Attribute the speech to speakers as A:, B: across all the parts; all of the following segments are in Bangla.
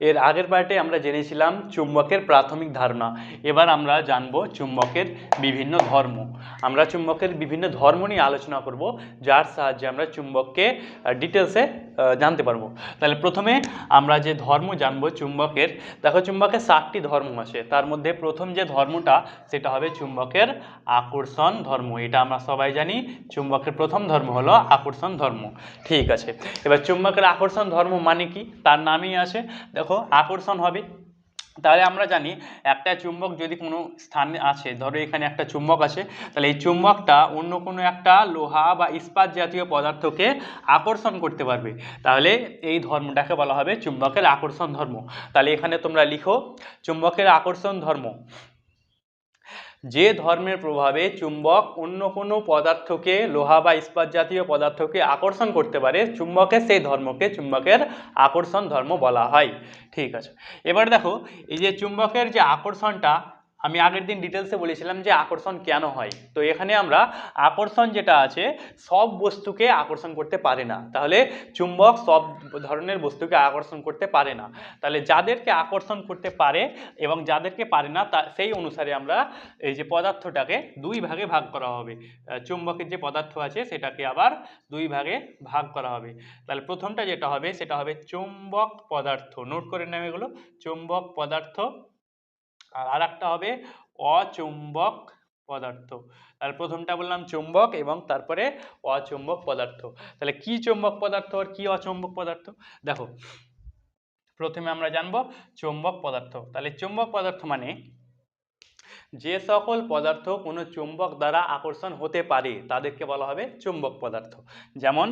A: এর আগের পার্টে আমরা জেনেছিলাম চুম্বকের প্রাথমিক ধারণা। এবার আমরা জানব চুম্বকের বিভিন্ন ধর্ম। আমরা চুম্বকের বিভিন্ন ধর্ম নিয়ে আলোচনা করব, যার সাহায্যে আমরা চুম্বককে ডিটেলসে জানতে পারবো। তাহলে প্রথমে আমরা যে ধর্ম জানবো চুম্বকের, দেখো চুম্বকের 7টি ধর্ম আছে। তার মধ্যে প্রথম যে ধর্মটা সেটা হবে চুম্বকের আকর্ষণ ধর্ম। এটা আমরা সবাই জানি, চুম্বকের প্রথম ধর্ম হলো আকর্ষণ ধর্ম। ঠিক আছে, এবার চুম্বকের আকর্ষণ ধর্ম মানে কি, তার নামই আছে, দেখো আকর্ষণ হবে। তাহলে আমরা জানি একটা চুম্বক যদি কোনো স্থানে আছে, ধরো এখানে একটা চুম্বক আছে, তাহলে এই চুম্বকটা অন্য কোনো একটা লোহা বা ইস্পাত জাতীয় পদার্থকে আকর্ষণ করতে পারবে, তাহলে এই ধর্মটাকে বলা হবে চুম্বকের আকর্ষণ ধর্ম। তাহলে এখানে তোমরা লিখো চুম্বকের আকর্ষণ ধর্ম, যে ধর্মের প্রভাবে চুম্বক অন্য কোনো পদার্থকে, লোহা বা ইস্পাত জাতীয় পদার্থকে আকর্ষণ করতে পারে, চুম্বকের সেই ধর্মকে চুম্বকের আকর্ষণ ধর্ম বলা হয়। ঠিক আছে, এবার দেখো এই যে চুম্বকের যে আকর্ষণটা, আমি আগের দিন ডিটেলসে বলেছিলাম যে আকর্ষণ কেন হয়। তো এখানে আমরা আকর্ষণ যেটা আছে সব বস্তুকে আকর্ষণ করতে পারে না, তাহলে চুম্বক সব ধরনের বস্তুকে আকর্ষণ করতে পারে না। তাহলে যাদেরকে আকর্ষণ করতে পারে এবং যাদেরকে পারে না, তা সেই অনুসারে আমরা এই যে পদার্থটাকে দুই ভাগে ভাগ করা হবে। চুম্বকের যে পদার্থ আছে সেটাকে আবার দুই ভাগে ভাগ করা হবে। তাহলে প্রথমটা যেটা হবে সেটা হবে চুম্বক পদার্থ, নোট করে নেবে এগুলো, চুম্বক পদার্থ। আর একটা হবে অচুম্বক পদার্থ। তাহলে প্রথমটা বললাম চুম্বক এবং তারপরে অচুম্বক পদার্থ। তাহলে কি চুম্বক পদার্থ আর কি অচুম্বক পদার্থ, দেখো প্রথমে আমরা জানবো চুম্বক পদার্থ। তাহলে চুম্বক পদার্থ মানে যে সকল পদার্থ কোনো চুম্বক দ্বারা আকর্ষণ হতে পারে তাদেরকে বলা হবে চুম্বক পদার্থ। যেমন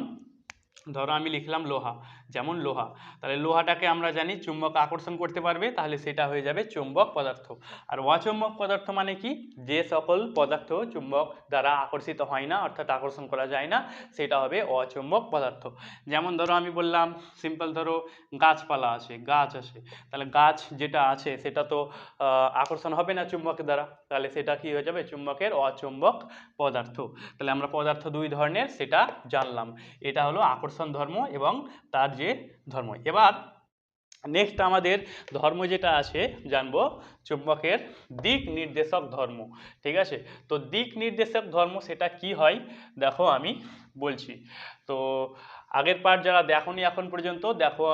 A: ধরো আমি লিখলাম লোহা, যেমন লোহা, তাহলে লোহাটাকে আমরা জানি চুম্বক আকর্ষণ করতে পারবে, তাহলে সেটা হয়ে যাবে চুম্বক পদার্থ। আর অচুম্বক পদার্থ মানে কি, যে সকল পদার্থ চুম্বক দ্বারা আকর্ষিত হয় না, অর্থাৎ আকর্ষণ করা যায় না, সেটা হবে অচুম্বক পদার্থ। যেমন ধরো আমি বললাম সিম্পল, ধরো গাছপালা আছে, গাছ আছে, তাহলে গাছ যেটা আছে সেটা তো আকর্ষণ হবে না চুম্বকের দ্বারা, তাহলে সেটা কি হয়ে যাবে চুম্বকের অচুম্বক পদার্থ। তাহলে আমরা পদার্থ দুই ধরনের সেটা জানলাম, এটা হলো আকর্ষণ ধর্ম এবং তার যে ধর্ম। এবার নেক্সট আমাদের ধর্ম যেটা আছে জানবো চুম্বকের দিক নির্দেশক ধর্ম। ঠিক আছে, তো দিক নির্দেশক ধর্ম সেটা কি হয়, দেখো আমি বলছি। তো আগের পার্ট যারা দেখোনি এখন পর্যন্ত, দেখো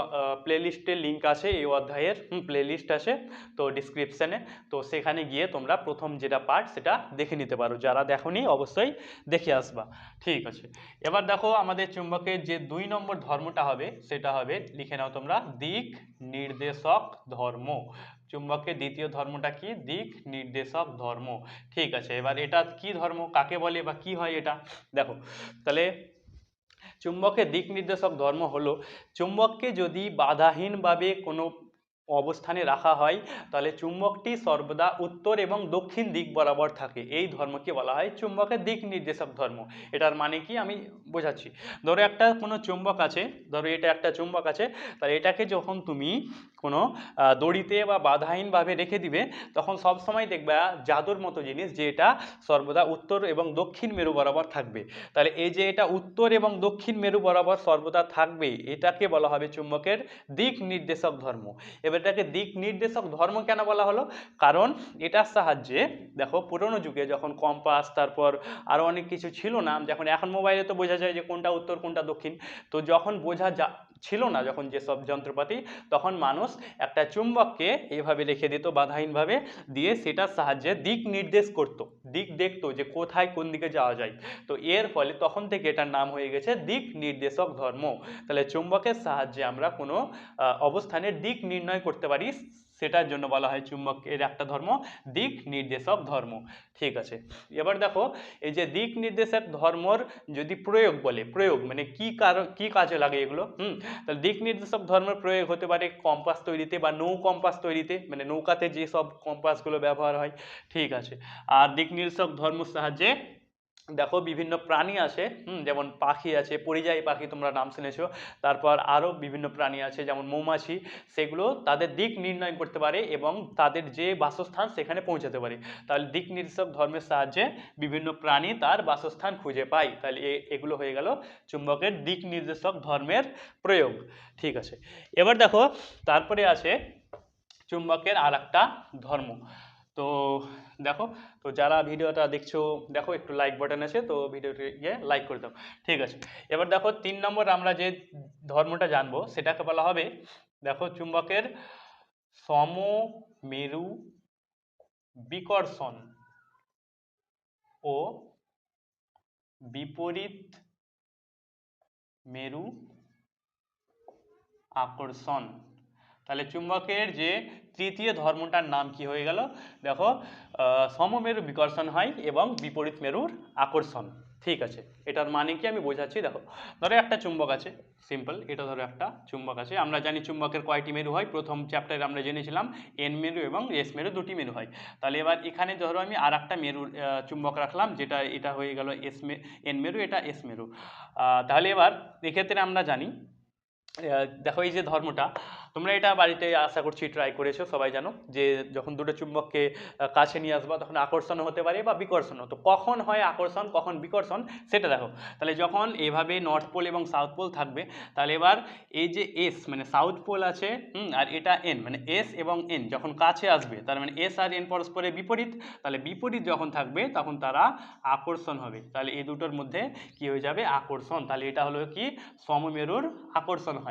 A: প্লেলিস্টের লিঙ্ক আছে, এই অধ্যায়ের প্লেলিস্ট আছে তো ডিসক্রিপশানে, তো সেখানে গিয়ে তোমরা প্রথম যেটা পার্ট সেটা দেখে নিতে পারো, যারা দেখোনি অবশ্যই দেখে আসবা। ঠিক আছে, এবার দেখো আমাদের চুম্বকের যে 2 নম্বর ধর্মটা হবে সেটা হবে, লিখে নাও তোমরা, দিক নির্দেশক ধর্ম। চুম্বকের দ্বিতীয় ধর্মটা কি, দিক নির্দেশক ধর্ম। ঠিক আছে, এবার এটা কি ধর্ম, কাকে বলে বা কি হয় এটা, দেখো তাহলে চুম্বকের দিক নির্দেশক ধর্ম হলো চুম্বককে যদি বাধাহীনভাবে কোনো অবস্থানে রাখা হয় তাহলে চুম্বকটি সর্বদা উত্তর এবং দক্ষিণ দিক বরাবর থাকে, এই ধর্মকে বলা হয় চুম্বকের দিক নির্দেশক ধর্ম। এটার মানে কি আমি বোঝাচ্ছি, ধরো একটা কোনো চুম্বক আছে, ধরো এটা একটা চুম্বক আছে, তাহলে এটাকে যখন তুমি কোনো দড়িতে বা বাধাহীনভাবে রেখে দিবে তখন সব সময় দেখবে জাদুর মতো জিনিস যে এটা সর্বদা উত্তর এবং দক্ষিণ মেরু বরাবর থাকবে। তাহলে এই যে এটা উত্তর এবং দক্ষিণ মেরু বরাবর সর্বদা থাকবে, এটাকে বলা হবে চুম্বকের দিক নির্দেশক ধর্ম। এবার এটাকে দিক নির্দেশক ধর্ম কেন বলা হলো, কারণ এটার সাহায্যে দেখো পুরোনো যুগে যখন কম্পাস তারপর আরও অনেক কিছু ছিল না, যখন এখন মোবাইলে তো বোঝা যায় যে কোনটা উত্তর কোনটা দক্ষিণ, তো যখন ছিল না, যখন যেসব যন্ত্রপাতি, তখন মানুষ একটা চুম্বককে এভাবে রেখে দিত বাধাহীনভাবে, দিয়ে সেটার সাহায্যে দিক নির্দেশ করত, দিক দেখতো যে কোথায় কোন দিকে যাওয়া যায়। তো এর ফলে তখন থেকে এটার নাম হয়ে গেছে দিক নির্দেশক ধর্ম। তাহলে চুম্বকের সাহায্যে আমরা কোনো অবস্থানের দিক নির্ণয় করতে পারি, সেটার জন্য বলা হয় চুম্বকের একটা ধর্ম দিক নির্দেশক ধর্ম। ঠিক আছে, এবার দেখো এই যে দিক নির্দেশক ধর্মর যদি প্রয়োগ বলে, প্রয়োগ মানে কি কাজে লাগে এগুলো, তাহলে দিক নির্দেশক ধর্মের প্রয়োগ হতে পারে কম্পাস তৈরিতে বা নৌ কম্পাস তৈরিতে, মানে নৌকাতে যে সব কম্পাসগুলো ব্যবহার হয়। ঠিক আছে, আর দিক নির্দেশক ধর্মের সাহায্যে দেখো বিভিন্ন প্রাণী আছে, যেমন পাখি আছে, পরিযায়ী পাখি তোমরা নাম শুনেছো, তারপর আরও বিভিন্ন প্রাণী আছে যেমন মৌমাছি, সেগুলো তাদের দিক নির্ণয় করতে পারে এবং তাদের যে বাসস্থান সেখানে পৌঁছাতে পারে। তাহলে দিক নির্দেশক ধর্মের সাহায্যে বিভিন্ন প্রাণী তার বাসস্থান খুঁজে পায়। তাহলে এগুলো হয়ে গেল চুম্বকের দিক নির্দেশক ধর্মের প্রয়োগ। ঠিক আছে, এবার দেখো তারপরে আছে চুম্বকের আর একটা ধর্ম। তো দেখো, তো যারা ভিডিওটা দেখছো দেখো একটু লাইক বাটন আছে, তো ভিডিওটি গিয়ে লাইক করে দাও। ঠিক আছে, এবার দেখো 3 নম্বর আমরা যে ধর্মটা জানবো সেটাকে বলা হবে, দেখো চুম্বকের সমমেরু বিকর্ষণ ও বিপরীত মেরু আকর্ষণ। তাহলে চুম্বকের যে তৃতীয় ধর্মটার নাম কি হয়ে গেল, দেখো সমমেরু বিকর্ষণ হয় এবং বিপরীত মেরুর আকর্ষণ। ঠিক আছে, এটার মানে কি আমি বোঝাচ্ছি। দেখো, ধরো একটা চুম্বক আছে, সিম্পল, এটা ধরো একটা চুম্বক আছে। আমরা জানি চুম্বকের কয়টি মেরু হয়, প্রথম চ্যাপ্টারে আমরা জেনেছিলাম এন মেরু এবং এস মেরু, দুটি মেরু হয়। তাহলে এবার এখানে ধরো আমি আর একটা মেরুর চুম্বক রাখলাম, যেটা এটা হয়ে গেল এন মেরু, এটা এস মেরু। তাহলে এবার এক্ষেত্রে আমরা জানি, দেখো এই যে ধর্মটা, তোমরা এটা বাড়িতে আশা করছি ট্রাই করেছো, সবাই জানো যে যখন দুটো চুম্বককে কাছে নিয়ে আসবা তখন আকর্ষণ হতে পারে বা বিকর্ষণ। তো কখন হয় আকর্ষণ, কখন বিকর্ষণ, সেটা দেখো। তাহলে যখন এভাবে নর্থ পোল এবং সাউথ পোল থাকবে, তাহলে এবার এই যে এস মানে সাউথ পোল আছে, আর এটা এন মানে এস এবং এন যখন কাছে আসবে, তার মানে এস আর এন পরস্পরের বিপরীত, তাহলে বিপরীত যখন থাকবে তখন তারা আকর্ষণ হবে। তাহলে এই দুটোর মধ্যে কি হয়ে যাবে, আকর্ষণ। তাহলে এটা হলো কি, সমমেরুর আকর্ষণ হয়।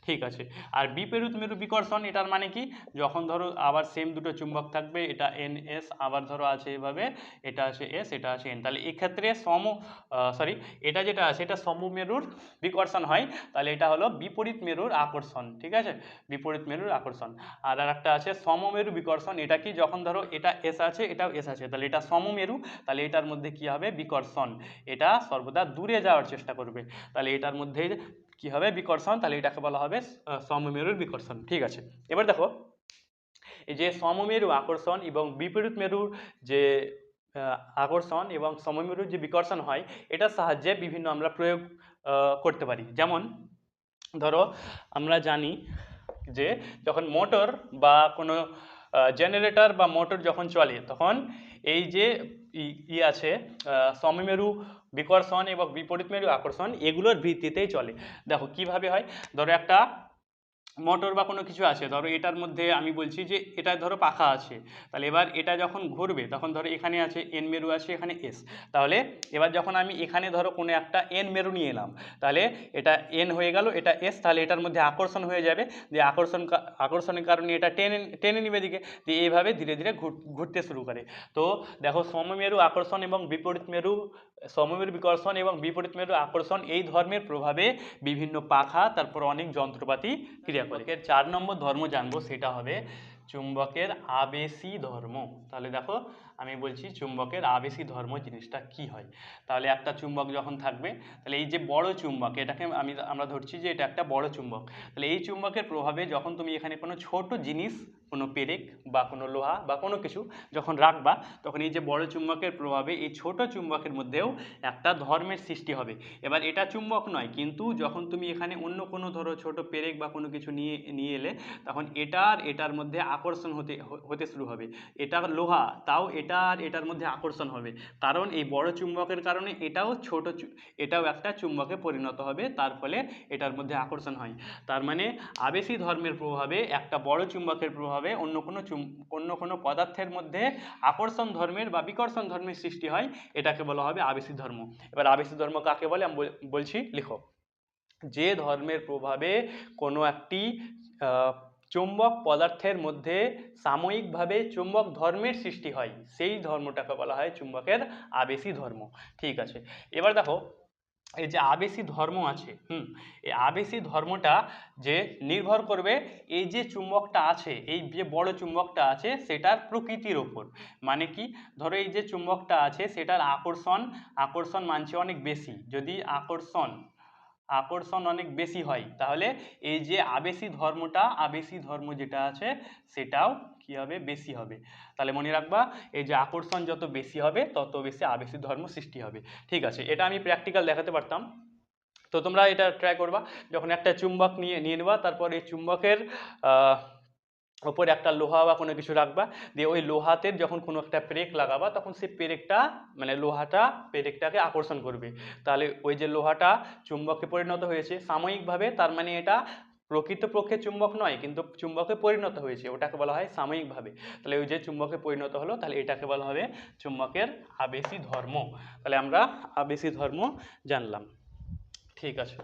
A: ঠিক আছে, আর বিপরীত মেরু বিকর্ষণ, এটার মানে কি, যখন ধরো আবার সেম দুটো চুম্বক থাকবে, এটা এন এস, আবার ধরো আছে এভাবে, এটা আছে এস, এটা আছে এন, তাহলে এক্ষেত্রে এটা যেটা আছে এটা সমমেরুর বিকর্ষণ হয়, তাহলে এটা হলো বিপরীত মেরুর আকর্ষণ। ঠিক আছে, বিপরীত মেরুর আকর্ষণ। আর একটা আছে সমমেরু বিকর্ষণ, এটা কি, যখন ধরো এটা এস আছে এটাও এস আছে, তাহলে এটা সমমেরু, তাহলে এটার মধ্যে কি হবে, বিকর্ষণ, এটা সর্বদা দূরে যাওয়ার চেষ্টা করবে, তাহলে এটার মধ্যে কি হবে, বিকর্ষণ, তাহলে এটাকে বলা হবে সমমেরুর বিকর্ষণ। ঠিক আছে, এবার দেখো এই যে সমমেরু আকর্ষণ এবং বিপরীত মেরুর যে আকর্ষণ এবং সমমেরুর যে বিকর্ষণ হয়, এটার সাহায্যে বিভিন্ন আমরা প্রয়োগ করতে পারি। যেমন ধরো আমরা জানি যে যখন মোটর বা কোনো জেনারেটর বা মোটর যখন চলে, তখন এই যে আছে সমমেরু বিকর্ষণ এবং বিপরীত মেরু আকর্ষণ, এগুলোর ভিত্তিতেই চলে। দেখো কিভাবে হয়, ধরো একটা মোটর বা কোনো কিছু আছে, ধরো এটার মধ্যে আমি বলছি যে এটা ধরো পাখা আছে, তাহলে এবার এটা যখন ঘুরবে তখন ধরো এখানে আছে এন মেরু আছে, এখানে এস, তাহলে এবার যখন আমি এখানে ধরো কোনো একটা এন মেরু নিয়ে এলাম, তাহলে এটা এন হয়ে গেল, এটা এস, তাহলে এটার মধ্যে আকর্ষণ হয়ে যাবে, যে আকর্ষণের কারণে এটা টেনে টেনে নিবে দিকে, দিয়ে এইভাবে ধীরে ধীরে ঘুরতে শুরু করে। তো দেখো সমমেরু আকর্ষণ এবং বিপরীত মেরু, সমমেরু বিকর্ষণ এবং বিপরীত মেরু আকর্ষণ, এই ধর্মের প্রভাবে বিভিন্ন পাখা, তারপর অনেক যন্ত্রপাতি ক্রিয়া করে। 4 নম্বর ধর্ম জানবো, সেটা হবে চুম্বকের আবেশী ধর্ম। তাহলে দেখো আমি বলছি চুম্বকের আবেশী ধর্ম জিনিসটা কি হয়। তাহলে একটা চুম্বক যখন থাকবে, তাহলে এই যে বড় চুম্বক, এটাকে আমরা ধরছি যে এটা একটা বড় চুম্বক, তাহলে এই চুম্বকের প্রভাবে যখন তুমি এখানে কোনো ছোট জিনিস, কোনো পেরেক বা কোনো লোহা বা কোনো কিছু যখন রাখবা, তখন এই যে বড় চুম্বকের প্রভাবে এই ছোট চুম্বকের মধ্যেও একটা ধর্মের সৃষ্টি হবে। এবার এটা চুম্বক নয়, কিন্তু যখন তুমি এখানে অন্য কোনো ধরো ছোট পেরেক বা কোনো কিছু নিয়ে এলে, তখন এটার মধ্যে আকর্ষণ হতে শুরু হবে। এটা লোহা, তাও এটার মধ্যে আকর্ষণ হবে, কারণ এই বড় চুম্বকের কারণে এটাও একটা চুম্বকে পরিণত হবে, তার ফলে এটার মধ্যে আকর্ষণ হয়। তার মানে আবেশী ধর্মের প্রভাবে, একটা বড় চুম্বকের প্রভাবে অন্য কোনো পদার্থের মধ্যে আকর্ষণ ধর্মের বা বিকর্ষণ ধর্মের সৃষ্টি হয়, এটাকে বলা হবে আবেশী ধর্ম। এবার আবেশী ধর্ম কাকে বলে আমি বলছি, লিখো। যে ধর্মের প্রভাবে কোনো একটি চুম্বক পদার্থের মধ্যে সাময়িকভাবে চুম্বক ধর্মের সৃষ্টি হয়, সেই ধর্মটাকে বলা হয় চুম্বকের আবেশী ধর্ম। ঠিক আছে, এবার দেখো এই যে আবেশী ধর্ম আছে, এই আবেশী ধর্মটা যে নির্ভর করবে এই যে চুম্বকটা আছে, এই যে বড় চুম্বকটা আছে সেটার প্রকৃতির ওপর। মানে কি, ধরো এই যে চুম্বকটা আছে সেটার আকর্ষণ মানছে অনেক বেশি, যদি আকর্ষণ আকর্ষণ অনেক বেশি হয়, তাহলে এই যে আবেশী ধর্মটা, আবেশী ধর্ম যেটা আছে সেটাও কি হবে, বেশি হবে। তাহলে মনে রাখবা, এই যে আকর্ষণ যত বেশি হবে তত বেশি আবেশী ধর্ম সৃষ্টি হবে। ঠিক আছে, এটা আমি প্র্যাকটিক্যাল দেখাতে পারতাম, তো তোমরা এটা ট্রাই করবা। যখন একটা চুম্বক নিয়ে নেবা, তারপর এই চুম্বকের ওপরে একটা লোহা বা কোনো কিছু রাখবা, দিয়ে ওই লোহাতে যখন কোনো একটা পেরেক লাগাবা, তখন সেই পেরেকটা মানে লোহাটা পেরেকটাকে আকর্ষণ করবে। তাহলে ওই যে লোহাটা চুম্বকে পরিণত হয়েছে সাময়িকভাবে, তার মানে এটা প্রকৃতপক্ষে চুম্বক নয়, কিন্তু চুম্বকে পরিণত হয়েছে, ওটাকে বলা হয় সাময়িকভাবে। তাহলে ওই যে চুম্বকে পরিণত হলো, তাহলে এটাকে বলা হবে চুম্বকের আবেশী ধর্ম। তাহলে আমরা আবেশী ধর্ম জানলাম। ঠিক আছে,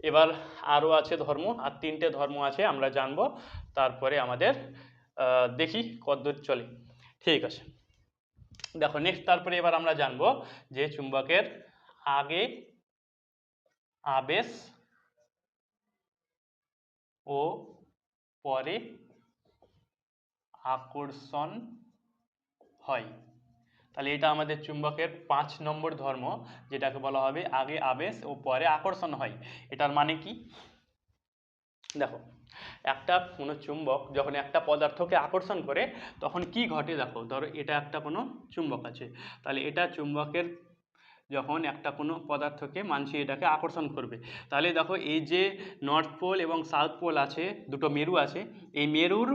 A: এবার আরও আছে ধর্ম, আর 3টে ধর্ম আছে আমরা জানবো, তারপরে আমাদের দেখি কতদূর চলে। ঠিক আছে, দেখো নেক্সট, তারপরে এবার আমরা জানবো যে চুম্বকের আগে আবেশ ও পরে আকর্ষণ হয়। তাহলে এটা আমাদের চুম্বকের 5 নম্বর ধর্ম, যেটাকে বলা হবে আগে আবেশ ও পরে আকর্ষণ হয়। এটার মানে কি, দেখো একটা কোনো চুম্বক যখন একটা পদার্থকে আকর্ষণ করে তখন কি ঘটে, দেখো ধরো এটা একটা কোনো চুম্বক আছে, তাহলে এটা চুম্বকের যখন একটা কোনো পদার্থকে মানছি এটাকে আকর্ষণ করবে, তাহলে দেখো এই যে নর্থ পোল এবং সাউথ পোল আছে, দুটো মেরু আছে, এই মেরুর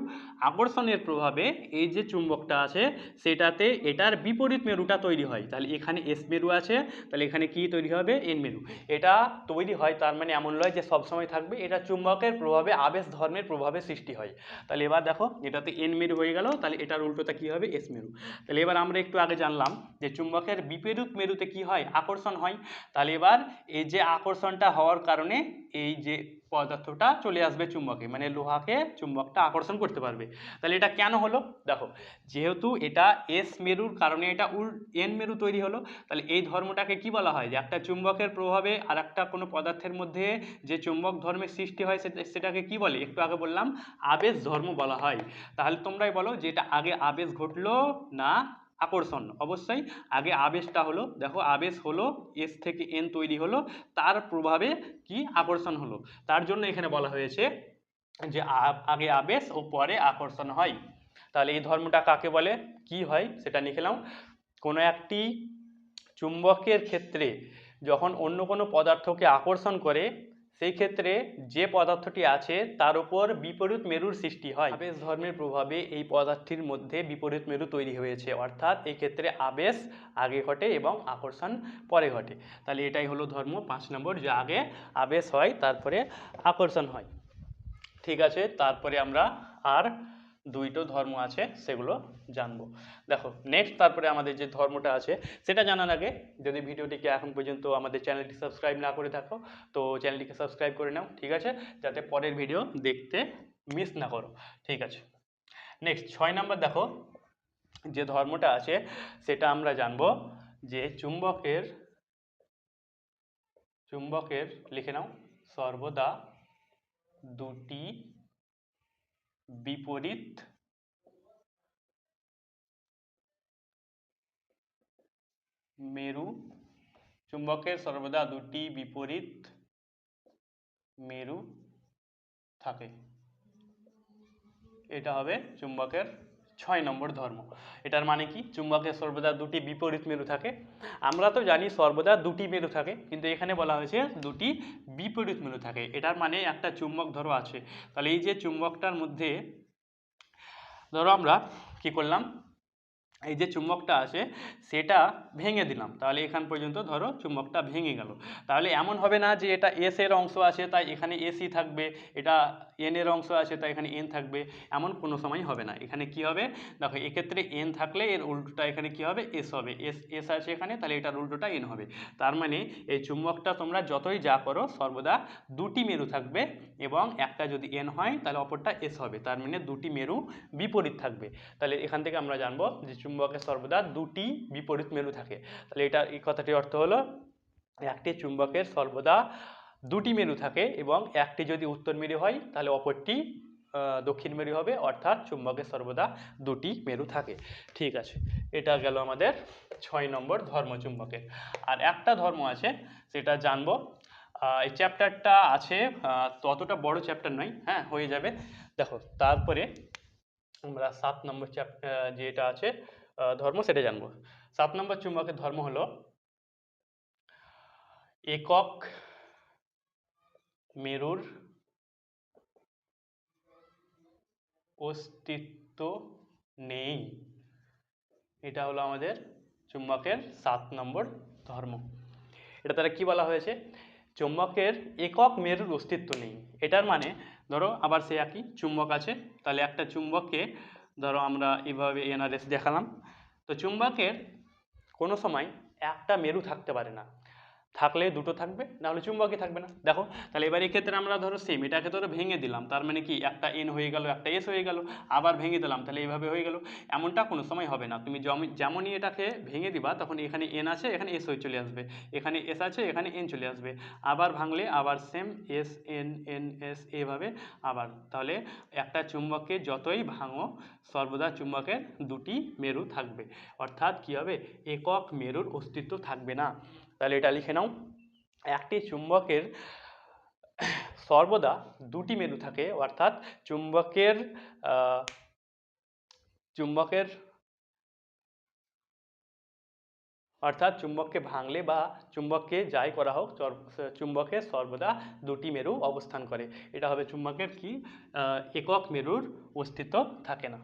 A: আকর্ষণের প্রভাবে এই যে চুম্বকটা আছে সেটাতে এটার বিপরীত মেরুটা তৈরি হয়। তাহলে এখানে এস মেরু আছে, তাহলে এখানে কি তৈরি হবে, এন মেরু। এটা তৈরি হয়, তার মানে এমন নয় যে সবসময় থাকবে, এটা চুম্বকের প্রভাবে আবেশ ধর্মের প্রভাবে সৃষ্টি হয়। তাহলে এবার দেখো এটাতে এন মেরু হয়ে গেল, তাহলে এটার উল্টোটা কি হবে, এস মেরু। তাহলে এবার আমরা একটু আগে জানলাম যে চুম্বকের বিপরীত মেরুতে কি হয়, আকর্ষণ হয়। তাহলে এবার এই যে আকর্ষণটা হওয়ার কারণে এই যে পদার্থটা চলে আসবে চুম্বকে, মানে লোহাকে চুম্বকটা আকর্ষণ করতে পারবে। তাহলে এটা কেন হলো, দেখো যেহেতু এটা এস মেরুর কারণে এটা এন মেরু তৈরি হলো, তাহলে এই ধর্মটাকে কি বলা হয়, যে একটা চুম্বকের প্রভাবে আর একটা কোনো পদার্থের মধ্যে যে চুম্বক ধর্মের সৃষ্টি হয় সেটাকে কি বলে, একটু আগে বললাম আবেশ ধর্ম বলা হয়। তাহলে তোমরাই বলো যে এটা আগে আবেশ ঘটলো না আকর্ষণ, অবশ্যই আগে আবেশটা হলো। দেখো আবেশ হলো, এস থেকে এন তৈরি হলো, তার প্রভাবে কি আকর্ষণ হলো, তার জন্য এখানে বলা হয়েছে যে আগে আবেশ ও পরে আকর্ষণ হয়। তাহলে এই ধর্মটা কাকে বলে, কি হয় সেটা লিখে নাও। কোনো একটি চুম্বকের ক্ষেত্রে যখন অন্য কোনো পদার্থকে আকর্ষণ করে, সেই ক্ষেত্রে যে পদার্থটি আছে তার উপর বিপরীত মেরুর সৃষ্টি হয়। আবেশ ধর্মের প্রভাবে এই পদার্থটির মধ্যে বিপরীত মেরু তৈরি হয়েছে, অর্থাৎ এই ক্ষেত্রে আবেশ আগে ঘটে এবং আকর্ষণ পরে ঘটে। তাহলে এটাই হলো ধর্ম 5 নম্বর, যে আগে আবেশ হয় তারপরে আকর্ষণ হয়। ঠিক আছে, তারপরে আমরা আর 2টো ধর্ম আছে সেগুলো জানবো। দেখো নেক্সট, তারপরে আমাদের যে ধর্মটা আছে সেটা জানার আগে যদি ভিডিওটিকে এখন পর্যন্ত আমাদের চ্যানেলটি সাবস্ক্রাইব না করে থাকো, তো চ্যানেলটিকে সাবস্ক্রাইব করে নাও, ঠিক আছে, যাতে পরের ভিডিও দেখতে মিস না করো। ঠিক আছে, নেক্সট 6 নম্বর, দেখো যে ধর্মটা আছে সেটা আমরা জানবো যে চুম্বকের লিখে নাও সর্বদা দুটি বিপরীত মেরু, চুম্বকের সর্বদা দুটি বিপরীত মেরু থাকে। এটা হবে চুম্বকের 6 নম্বর ধর্ম। এটার মানে কি, চুম্বকের সর্বদা দুটি বিপরীত মেরু থাকে। আমরা তো জানি সর্বদা দুটি মেরু থাকে, কিন্তু এখানে বলা হয়েছে দুটি বিপরীত মেরু থাকে। এটার মানে একটা চুম্বক ধরো আছে, তাহলে এই যে চুম্বকটার মধ্যে ধরো আমরা কি করলাম, এই যে চুম্বকটা আছে সেটা ভেঙে দিলাম, তাহলে এখান পর্যন্ত ধরো চুম্বকটা ভেঙে গেল। তাহলে এমন হবে না যে এটা এস এর অংশ আছে তাই এখানে এসই থাকবে, এটা এন এর অংশ আছে তাই এখানে এন থাকবে, এমন কোনো সময় হবে না। এখানে কি হবে, দেখো এক্ষেত্রে এন থাকলে এর উল্টোটা এখানে কি হবে, এস হবে, এস আছে এখানে, তাহলে এটার উল্টোটা এন হবে। তার মানে এই চুম্বকটা তোমরা যতই যা করো সর্বদা দুটি মেরু থাকবে, এবং একটা যদি এন হয় তাহলে অপরটা এস হবে, তার মানে দুটি মেরু বিপরীত থাকবে। তাহলে এখান থেকে আমরা জানবো যে চুম্বকের সর্বদা দুটি বিপরীত মেরু থাকে। তাহলে এই কথাটির অর্থ হলো একটি চুম্বকের সর্বদা দুটি মেরু থাকে, এবং একটি যদি উত্তর মেরু হয় তাহলে অপরটি দক্ষিণ মেরু হবে, অর্থাৎ চুম্বকের সর্বদা দুটি মেরু থাকে। ঠিক আছে, এটা গেল আমাদের 6 নম্বর ধর্ম চুম্বকের। আর একটা ধর্ম আছে সেটা জানবো এই চ্যাপ্টারটা আছে, ততটা বড় চ্যাপ্টার নয়, হ্যাঁ হয়ে যাবে। দেখো তারপরে আমরা 7 নম্বর চ্যাপ্টার যেটা আছে ধর্ম, সেটা জানবো। 7 নম্বর চুম্বকের ধর্ম হলো একক মেরুর অস্তিত্ব নেই। এটা হলো আমাদের চুম্বকের 7 নম্বর ধর্ম। এটা তারা কি বলা হয়েছে, চুম্বকের একক মেরুর অস্তিত্ব নেই। এটার মানে ধরো আবার সে একই চুম্বক আছে, তাহলে একটা চুম্বককে ধরো আমরা এইভাবে এনআরএস দেখালাম। তো চুম্বকের কোনো সময় একটা মেরু থাকতে পারে না, থাকলে দুটো থাকবে, না হলে চুম্বকই থাকবে না। দেখো তাহলে এবার এক্ষেত্রে আমরা ধরো সেম এটাকে ধরো ভেঙে দিলাম, তার মানে কি একটা এন হয়ে গেল, একটা এস হয়ে গেল, আবার ভেঙে দিলাম তাহলে এইভাবে হয়ে গেল। এমনটা কোনো সময় হবে না, তুমি যেমনই এটাকে ভেঙে দিবা তখন এখানে এন আছে, এখানে এস হয়ে চলে আসবে, এখানে এস আছে, এখানে এন চলে আসবে, আবার ভাঙলে আবার same S N N S এইভাবে আবার। তাহলে একটা চুম্বককে যতই ভাঙো সর্বদা চুম্বকের দুটি মেরু থাকবে, অর্থাৎ কি হবে, একক মেরুর অস্তিত্ব থাকবে না। তাহলে এটা লিখে নাও, একটি চুম্বকের সর্বদা দুটি মেরু থাকে, অর্থাৎ চুম্বকের আহ, চুম্বকের অর্থাৎ চুম্বককে ভাঙলে বা চুম্বককে যাই করা হোক চুম্বকের সর্বদা দুটি মেরু অবস্থান করে। এটা হবে চুম্বকের কি, একক মেরুর অস্তিত্ব থাকে না।